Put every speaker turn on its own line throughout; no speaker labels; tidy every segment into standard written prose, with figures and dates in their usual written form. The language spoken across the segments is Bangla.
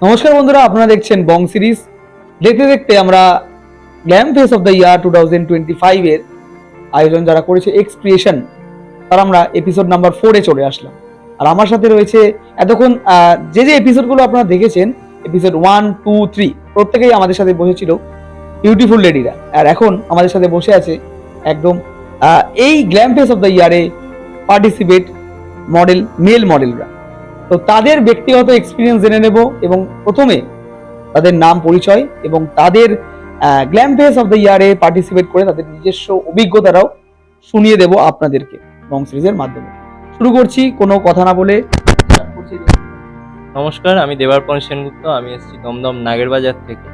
নমস্কার বন্ধুরা, আপনারা দেখছেন বং সিরিজ। দেখতে দেখতে আমরা glam face of the year 2025 এর আয়োজন যারা করেছে এক্স ক্রিয়েশন, তার আমরা এপিসোড নাম্বার 4-এ চলে আসলাম। আর আমার সাথে রয়েছে এতক্ষণ যে যে এপিসোডগুলো আপনারা দেখেছেন, এপিসোড 1, 2, 3 প্রত্যেকেই আমাদের সাথে বসেছিল বিউটিফুল লেডিরা। আর এখন আমাদের সাথে বসে আছে একদম এই গ্ল্যাম ফেস অফ দ্য ইয়ারে পার্টিসিপেট মডেল, মেল মডেলরা। তো তাদের ব্যক্তিগত এক্সপিরিয়েন্স জেনে নেব এবং প্রথমে তাদের নাম পরিচয় এবং তাদের গ্ল্যাম ফেস অফ দ্য ইয়ারে পার্টিসিপেট করে তাদের নিজস্ব অভিজ্ঞতারাও শুনিয়ে দেব আপনাদেরকে বং সিরিজের মাধ্যমে। শুরু করছি কোনো কথা না বলে।
নমস্কার, আমি দেবার্পণ সেনগুপ্ত। আমি এসেছি দমদম নাগেরবাজার থেকে।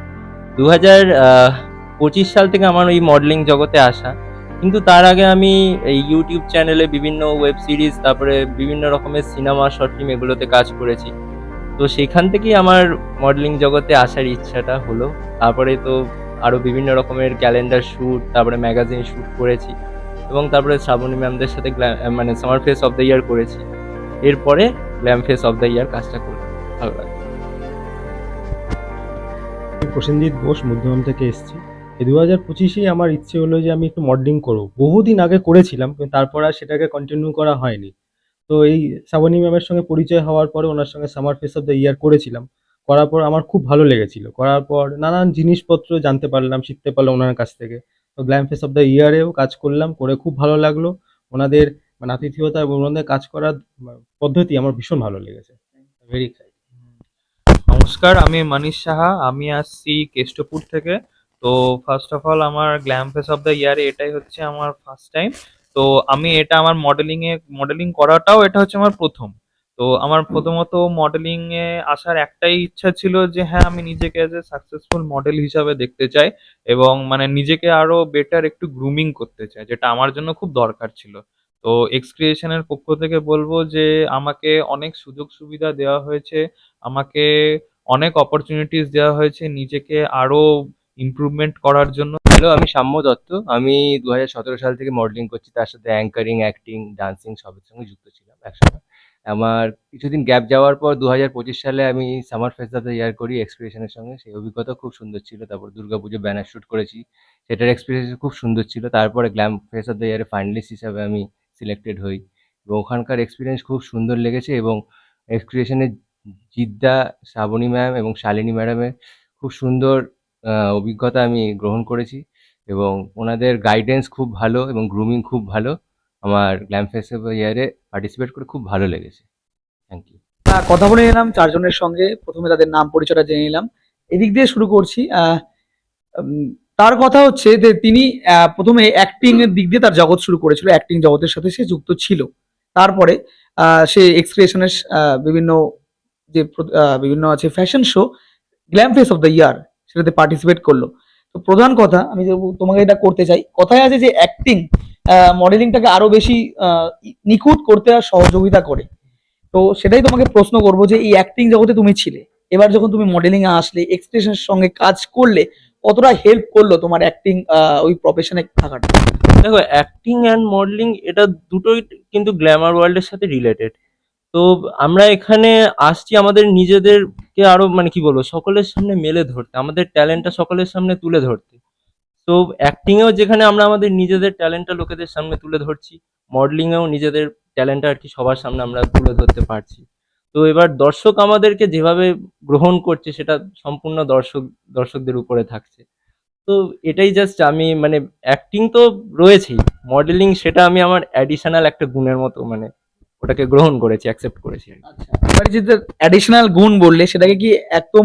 2025 সাল থেকে আমার এই মডেলিং জগতে আসা। কিন্তু তার আগে আমি এই ইউটিউব চ্যানেলে বিভিন্ন ওয়েব সিরিজ, তারপরে বিভিন্ন রকমের সিনেমা, শর্ট ফিল্ম এগুলোতে কাজ করেছি। তো সেখান থেকেই আমার মডেলিং জগতে আসার ইচ্ছাটা হলো। তারপরে তো আরও বিভিন্ন রকমের ক্যালেন্ডার শ্যুট, তারপরে ম্যাগাজিন শ্যুট করেছি এবং তারপরে শ্রাবণী ম্যামদের সাথে মানে summer face of the year করেছি। এরপরে glam face of the year কাজটা করলাম। ভালো লাগে।
আমি প্রসেনজিৎ ঘোষ মধ্যম থেকে এসেছি। এই 2025-এই আমার ইচ্ছে হলো যে আমি একটু মডেলিং করবো। বহুদিন আগে করেছিলাম, কিন্তু তারপর আর সেটাকে কন্টিনিউ করা হয়নি। তো এই শ্রাবণী ম্যামের সঙ্গে পরিচয় হওয়ার পরে ওনার সঙ্গে summer face of the year করেছিলাম। করার পর আমার খুব ভালো লেগেছিল। করার পর নানান জিনিসপত্র জানতে পারলাম, শিখতে পারলাম ওনার কাছ থেকে। তো গ্ল্যাম ফেস অফ দ্য ইয়ারেও কাজ করলাম, করে খুব ভালো লাগলো। ওনাদের মানে আতিথেয়তা এবং ওনাদের কাজ করার পদ্ধতি আমার ভীষণ ভালো লেগেছে। Very excited.
নমস্কার, আমি মানিশ সাহা। আমি আসছি কেষ্টপুর থেকে। তো ফার্স্ট অফ অল আমার গ্ল্যাম ফেস অফ দ্য ইয়ারে এটাই হচ্ছে আমার ফার্স্ট টাইম। তো আমি এটা আমার মডেলিং করাটাও এটা হচ্ছে আমার প্রথম। তো আমার প্রথমত মডেলিং এ আসার একটাই ইচ্ছা ছিল যে হ্যাঁ, আমি নিজেকে এজ এ সাকসেসফুল মডেল হিসাবে দেখতে চাই এবং মানে নিজেকে আরো বেটার একটু গ্রুমিং করতে চাই, যেটা আমার জন্য খুব দরকার ছিল। তো এক্স ক্রিয়েশনের পক্ষ থেকে বলবো যে আমাকে অনেক সুযোগ সুবিধা দেওয়া হয়েছে, আমাকে অনেক অপরচুনিটিস দেওয়া হয়েছে নিজেকে আরো ইমপ্রুভমেন্ট করার জন্য।
হ্যালো, আমি সাম্য দত্ত। আমি 2017 সাল থেকে মডেলিং করছি, তার সাথে অ্যাঙ্কারিং, অ্যাক্টিং, ডান্সিং সবের সঙ্গে যুক্ত ছিলাম একসময়। আমার কিছুদিন গ্যাপ যাওয়ার পর 2025 সালে আমি summer face of the year করি এক্সপ্রেশনের সঙ্গে। সেই অভিজ্ঞতা খুব সুন্দর ছিল। তারপর দুর্গাপুজো ব্যানার শ্যুট করেছি, সেটার এক্সপিরিয়েন্স খুব সুন্দর ছিল। তারপরে গ্ল্যাম ফেস অফ দ্য ইয়ারে ফাইনালিস্ট হিসাবে আমি সিলেক্টেড হই এবং ওখানকার এক্সপিরিয়েন্স খুব সুন্দর লেগেছে। এবং এক্সক্রিয়েশনের জিদ্দা, শ্রাবণী ম্যাম এবং শালিনী ম্যাডামের খুব সুন্দর অভিজ্ঞতা আমি গ্রহণ করেছি এবং ওনাদের গাইডেন্স খুব ভালো এবং গ্রুমিং খুব ভালো। আমার গ্ল্যাম ফেস্টিভ্যাল ইয়ারে পার্টিসিপেট করে খুব ভালো লেগেছে। Thank you.
কথা বলে নিলাম চারজনের সঙ্গে, প্রথমে তাদের নাম পরিচয়টা জেনে নিলাম। এদিক দিয়ে শুরু করছি। তার কথা হচ্ছে যে তিনি প্রথমে অ্যাক্টিং এর দিক দিয়ে তার জগৎ শুরু করেছিল, অ্যাক্টিং জগতের সাথে সে যুক্ত ছিল। তারপরে সে এক্সক্রিয়েশনের বিভিন্ন বিভিন্ন আছে fashion show, glam face of the year, সেটাতে পার্টিসিপেট করলো। তো প্রধান কথা আমি যে তোমাকে এটা করতে চাই, কথায় আছে যে অ্যাক্টিং মডেলিংটাকে আরো বেশি নিখুঁত করতে আর সহযোগিতা করে। তো সেটাই তোমাকে প্রশ্ন করবো যে এই অ্যাক্টিং জগতে তুমি ছিলে, এবার যখন তুমি মডেলিং এ আসলে, এক্সপ্রেশনের সঙ্গে কাজ করলে, কতটা হেল্প করলো তোমার অ্যাক্টিং ওই প্রফেশনে থাকাটা?
দেখো, অ্যাক্টিং অ্যান্ড মডেলিং এটা দুটোই কিন্তু গ্ল্যামার ওয়ার্ল্ডের সাথে রিলেটেড। তো আমরা এখানে আসছি আমাদের নিজেদেরকে আরো মানে কি বলবো, সকলের সামনে মেলে ধরতে, আমাদের ট্যালেন্টটা সকলের সামনে তুলে ধরতে। তো অ্যাক্টিংয়েও যেখানে আমরা আমাদের নিজেদের ট্যালেন্টটা লোকেদের সামনে তুলে ধরছি, মডেলিংয়েও নিজেদের ট্যালেন্টটা আর কি সবার সামনে আমরা তুলে ধরতে পারছি। তো এবার দর্শক আমাদেরকে যেভাবে গ্রহণ করছে সেটা সম্পূর্ণ দর্শকদের উপরে থাকছে। তো এটাই জাস্ট আমি মানে অ্যাক্টিং তো রয়েছেই, মডেলিং সেটা আমি আমার অ্যাডিশনাল একটা গুণের মতো মানে ওটাকে গ্রহণ করেছি, অ্যাকসেপ্ট করেছি আর কি।
আচ্ছা, এবারে যেটা অ্যাডিশনাল গুণ বললে, সেটাকে কি একদম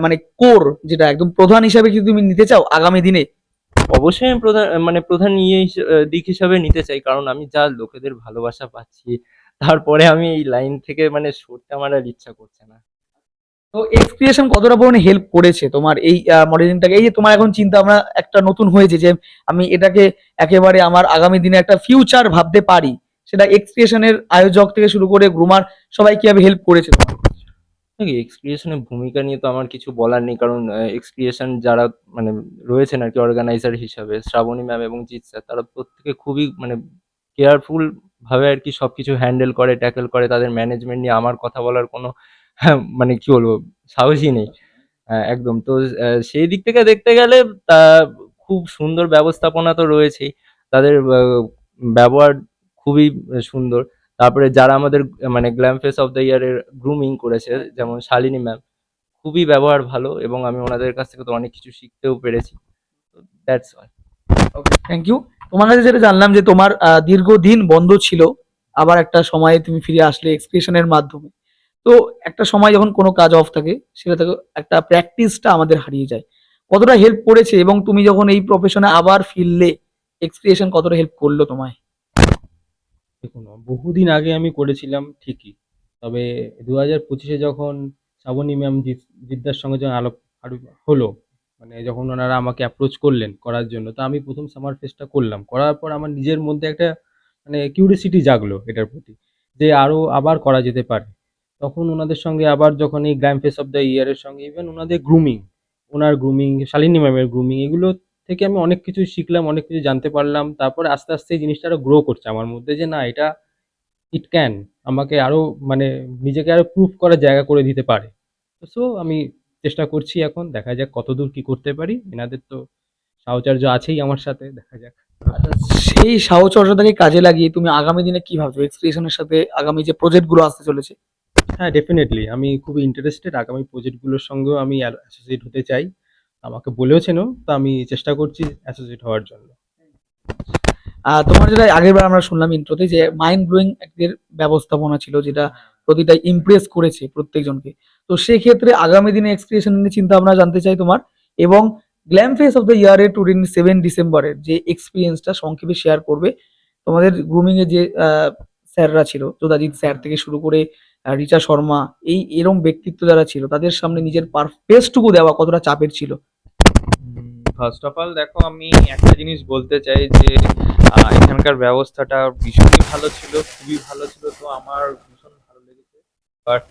মানে কোর, যেটা একদম প্রধান হিসাবে কি তুমি নিতে চাও আগামী দিনে?
অবশ্যই আমি প্রধান দিক হিসাবে নিতে চাই, কারণ আমি যা লোকেদের ভালোবাসা পাচ্ছি, তারপরে আমি এই লাইন থেকে মানে সরতে আমার আর ইচ্ছা করছে না।
তো এক্সক্রিয়েশন কতটা পরিমাণে হেল্প করেছে তোমার এই মডেলিংটাকে? এই যে তোমার এখন চিন্তা ভাবনা একটা নতুন হয়েছে যে আমি এটাকে একেবারে আমার আগামী দিনে একটা ফিউচার ভাবতে পারি, সেটা এক্সক্রিয়েশনের আয়োজক থেকে শুরু করে গ্রুমার সবাই কিভাবে হেল্প করেছে তোমার?
দেখি, এক্সক্রিয়েশনের ভূমিকা নিয়ে তো আমার কিছু বলার নেই, কারণ এক্সক্রিয়েশন যারা মানে রয়েছেন আর কি অর্গানাইজার হিসাবে, শ্রাবণী ম্যাম এবং জিৎ স্যার, তারা প্রত্যেকে খুবই মানে কেয়ারফুল ভাবে আর কি সবকিছু হ্যান্ডেল করে, ট্যাকেল করে। তাদের ম্যানেজমেন্ট নিয়ে আমার কথা বলার কোনো মানে কি বলবো, সাহসই নেই। একদম। তো সেই দিক থেকে দেখতে গেলে তা খুব সুন্দর ব্যবস্থাপনা তো রয়েছেই। তাদের ব্যবহার খুবই সুন্দর। তারপরে যারা আমাদের মানে glam face of the year এর গ্রুমিং করেছে, যেমন শালিনী ম্যাম, খুবই ব্যবহার ভালো এবং আমি ওনাদের কাছ থেকে তো অনেক কিছু শিখতেও পেরেছি। তো that's all.
Okay, thank you. তোমার কাছে যেটা জানলাম যে তোমার দীর্ঘদিন বন্ধ ছিল, আবার একটা সময়ে তুমি ফিরে আসলে এক্সপ্রেশনের মাধ্যমে। তো একটা সময় যখন কোনো কাজ অফ থাকে, সেটা থেকে একটা প্র্যাকটিসটা আমাদের হারিয়ে যায়। কতটা হেল্প করেছে, এবং তুমি যখন এই প্রফেশনে আবার ফিরলে এক্সপ্রেশন কতটা হেল্প করলো তোমায়?
দেখুন, বহুদিন আগে আমি করেছিলাম ঠিকই। তবে 2025-এ যখন শ্রাবণী ম্যাম জিদ্দার সঙ্গে যখন আলাপ হলো, মানে যখন ওনারা আমাকে অ্যাপ্রোচ করলেন করার জন্য, তো আমি ১ম সামার ফেস্টটা করলাম। করার পর আমার নিজের মধ্যে একটা মানে কিউরিওসিটি জাগলো এটার প্রতি, যে আরো আবার করা যেতে পারে। তখন ওনাদের সঙ্গে আবার যখন এই glam face of the year এর সঙ্গে ইভেন ওনাদের গ্রুমিং, ওনার গ্রুমিং, শালিনী ম্যামের গ্রুমিং, এগুলো থেকে আমি অনেক কিছু শিখলাম, অনেক কিছু জানতে পারলাম। তারপরে আস্তে, আস্তে এই জিনিসটা আরো গ্রো করছে আমার মধ্যে, যে না, এটা ইট ক্যান আমাকে আরো মানে নিজেকে আরো প্রুভ করার জায়গা করে দিতে পারে। সো আমি চেষ্টা করছি, এখন দেখা যাক কতদূর কি করতে পারি। এনাদের তো সাহচর্য আছেই আমার সাথে, দেখা যাক।
আচ্ছা, সেই সাহচর্যতাকে কাজে লাগিয়ে তুমি আগামী দিনে কি ভাবছো এক্সপ্রেশনের সাথে, আগামী যে প্রজেক্ট গুলো আসতে চলেছে?
হ্যাঁ, ডেফিনেটলি আমি খুবই ইন্টারেস্টেড। আগামী প্রজেক্টগুলোর সঙ্গেও আমি অ্যাসোসিয়েট হতে চাই। আমাকে বলেওছেনও, তো আমি চেষ্টা করছি অ্যাসোসিয়েট হওয়ার জন্য।
তোমার যেটা আগের বার আমরা শুনলাম ইন্ট্রোতে, যে মাইন্ড ব্লোয়িং এর ব্যবস্থাপনা ছিল, যেটা প্রতিটা ইমপ্রেস করেছে প্রত্যেকজনকে। তো সেক্ষেত্রে আগামী দিনে এক্সপ্রেশন নিয়ে চিন্তা ভাবনা জানতে চাই তোমার, এবং glam face of the year এর 27 ডিসেম্বরের যে এক্সপিরিয়েন্সটা সংক্ষেপে শেয়ার করবে। তোমাদের গ্রুমিং এর যে স্যাররা ছিল, যোদাজিৎ স্যার থেকে শুরু করে রিচা শর্মা, এই এরম ব্যক্তিত্ব যারা ছিল, তাদের সামনে নিজের বেস্টটুকু দেওয়া কতটা চাপের ছিল?
ফার্স্ট অফ অল দেখো, আমি একটা জিনিস বলতে চাই যে এখানকার ব্যবস্থাটা ভীষণই ভালো ছিল, খুবই ভালো ছিল। তো আমার ভীষণ ভালো লেগেছে। বাট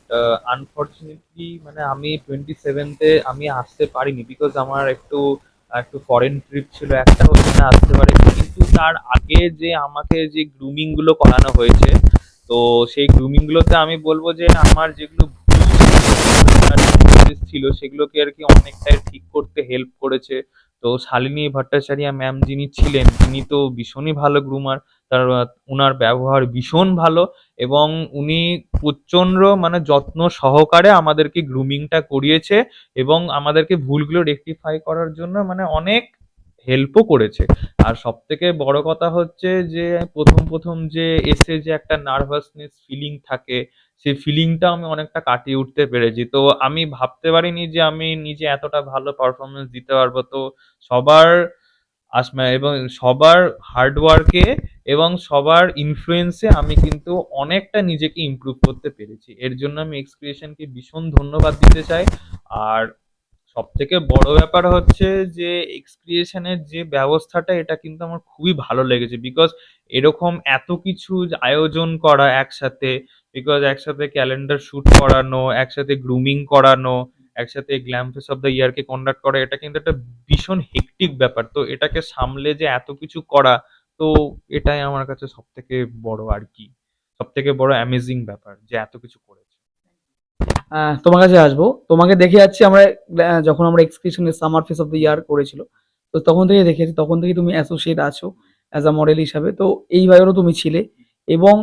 আনফর্চুনেটলি মানে আমি 27তে আমি আসতে পারিনি, বিকজ আমার একটু একটু ফরেন ট্রিপ ছিল, একটা হচ্ছে না আসতে পারিনি। কিন্তু তার আগে যে আমাকে যে গ্রুমিং গুলো করানো হয়েছে, তো সেই গ্রুমিং গুলোতে আমি বলবো যে আমার যেগুলো ছিল সেগুলোকে আর কি অনেকটাই ঠিক করতে হেল্প করেছে। তো শালিনী ভট্টাচার্য ম্যাম যিনি ছিলেন, তিনি তো ভীষণই ভালো গ্রুমার। তার উনার ব্যবহার ভীষণ ভালো, এবং উনি প্রচন্ড মানে যত্ন সহকারে আমাদেরকে গ্রুমিংটা করিয়েছে, এবং আমাদেরকে ভুলগুলো রেকটিফাই করার জন্য মানে অনেক হেল্পও করেছে। আর সব থেকে বড় কথা হচ্ছে যে প্রথম প্রথম যে এসে যে একটা নার্ভাসনেস ফিলিং থাকে, সেই ফিলিংটা আমি অনেকটা কাটিয়ে উঠতে পেরেছি। তো আমি ভাবতে পারিনি যে আমি নিজে এতটা ভালো পারফরমেন্স দিতে পারবো। তো সবার এবং সবার হার্ড ওয়ার্কে এবং সবার ইনফ্লুয়েন্সে আমি কিন্তু অনেকটা নিজেকে ইমপ্রুভ করতে পেরেছি। এর জন্য আমি এক্সক্রিয়েশনকে ভীষণ ধন্যবাদ দিতে চাই। আর সব থেকে বড় ব্যাপার হচ্ছে যে এক্সক্রিয়েশনের যে ব্যবস্থাটা, এটা কিন্তু আমার খুবই ভালো লেগেছে, বিকজ এরকম এত কিছু আয়োজন করা একসাথে, বিকজ একসাথে ক্যালেন্ডার শুট করানো, একসাথে গ্রুমিং করানো, একসাথে গ্ল্যাম ফেস অফ দ্য ইয়ারকে কন্ডাক্ট করা, এটা কিন্তু একটা ভীষণ হেক্টিক ব্যাপার। তো এটাকে সামলে যে এত কিছু করা, তো এটাই আমার কাছে সব থেকে বড় আর কি, সব থেকে বড় অ্যামেজিং ব্যাপার যে এত কিছু করেছে।
তোমার কাছে আসবো, তোমাকে দেখে যাচ্ছি আমরা, যখন আমরা এক্সপ্রেশনের summer face of the year করেছিল, তো তখন থেকে দেখেছি, তখন থেকে তুমি অ্যাসোসিয়েট আছো অ্যাজ আ মডেল হিসাবে। তো এইবারেও তুমি ছিলে, এবং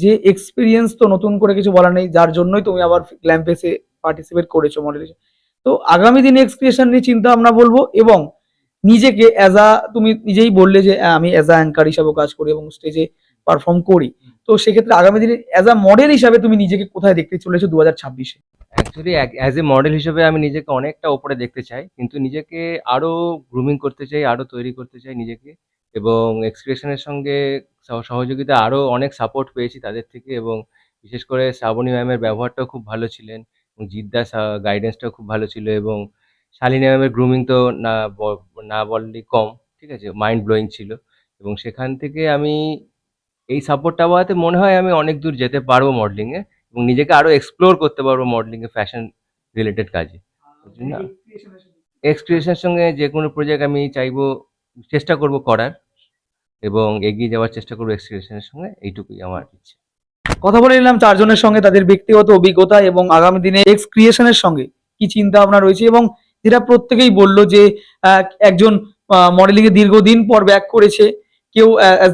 যে এক্সপিরিয়েন্স, তো নতুন করে কিছু বলার নেই, যার জন্যই তুমি আবার গ্ল্যাম ফেসে পার্টিসিপেট করেছো মডেল হিসেবে। তো আগামী দিনে এক্সপ্রেশন নিয়ে চিন্তা ভাবনা বলবো, এবং নিজেকে অ্যাজ আ, তুমি নিজেই বললে যে আমি অ্যাজ আ অ্যাঙ্কার হিসাবেও কাজ করি এবং স্টেজে পারফর্ম করি। তো সেক্ষেত্রে আগামী দিনে অ্যাজ আ মডেল হিসাবে তুমি নিজেকে কোথায় দেখতে চলেছো 2026-এ?
অ্যাকচুয়ালি অ্যাজ এ মডেল হিসেবে আমি নিজেকে অনেকটা ওপরে দেখতে চাই, কিন্তু নিজেকে আরো গ্রুমিং করতে চাই, আরো তৈরি করতে চাই নিজেকে। এবং এক্সপ্রেশনের সঙ্গে সহযোগিতা আরো অনেক সাপোর্ট পেয়েছি তাদের থেকে, এবং বিশেষ করে শ্রাবণী ম্যামের ব্যবহারটাও খুব ভালো ছিলেন, এবং জিদ্দার গাইডেন্সটাও খুব ভালো ছিল, এবং শালিনী ম্যামের গ্রুমিং তো না বললেই কম। ঠিক আছে, মাইন্ড ব্লোয়িং ছিল। এবং সেখান থেকে আমি এই সাপোর্টটা পাওয়াতে মনে হয় আমি অনেক দূর যেতে পারবো মডেলিং এ, এবং নিজেকে আরো এক্সপ্লোর করতে পারবো মডেলিং এ, ফ্যাশন রিলেটেড কাজে। ওই জন্য এক্সক্রিয়েশনের সঙ্গে যে কোনো প্রজেক্ট আমি চাইবো, চেষ্টা করব করার, এবং এগিয়ে যাওয়ার চেষ্টা করবো এক্সক্রিয়েশনের সঙ্গে, এইটুকুই আমার ইচ্ছে।
কথা বলে নিলাম চারজনের সঙ্গে তাদের ব্যক্তিগত অভিজ্ঞতা এবং আগামী দিনে এক্স ক্রিয়েশনের সঙ্গে কি চিন্তা ভাবনা রয়েছে, এবং যেটা প্রত্যেকেই বললো যে একজন মডেলিং এ দীর্ঘদিন পর ব্যাক করেছে, কেউ অ্যাজ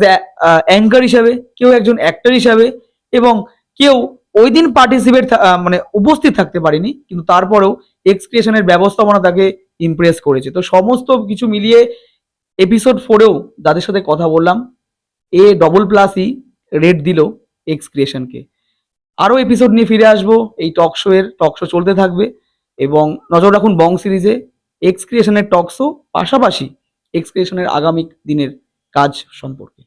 অ্যাঙ্কার হিসাবে, কেউ একজন অ্যাক্টর হিসাবে, এবং কেউ ওই দিন পার্টিসিপেট মানে উপস্থিত থাকতে পারেনি, কিন্তু তারপরেও এক্স ক্রিয়েশনের ব্যবস্থাপনা তাকে ইমপ্রেস করেছে। তো সমস্ত কিছু মিলিয়ে এপিসোড 4-এও যাদের সাথে কথা বললাম, A++ রেট দিল এক্স ক্রিয়েশনকে। আরও এপিসোড নিয়ে ফিরে আসবো, এই টক শো চলতে থাকবে, এবং নজর রাখুন বং সিরিজে, এক্স ক্রিয়েশনের টক শো, পাশাপাশি এক্স ক্রিয়েশনের আগামী দিনের কাজ সম্পর্কে।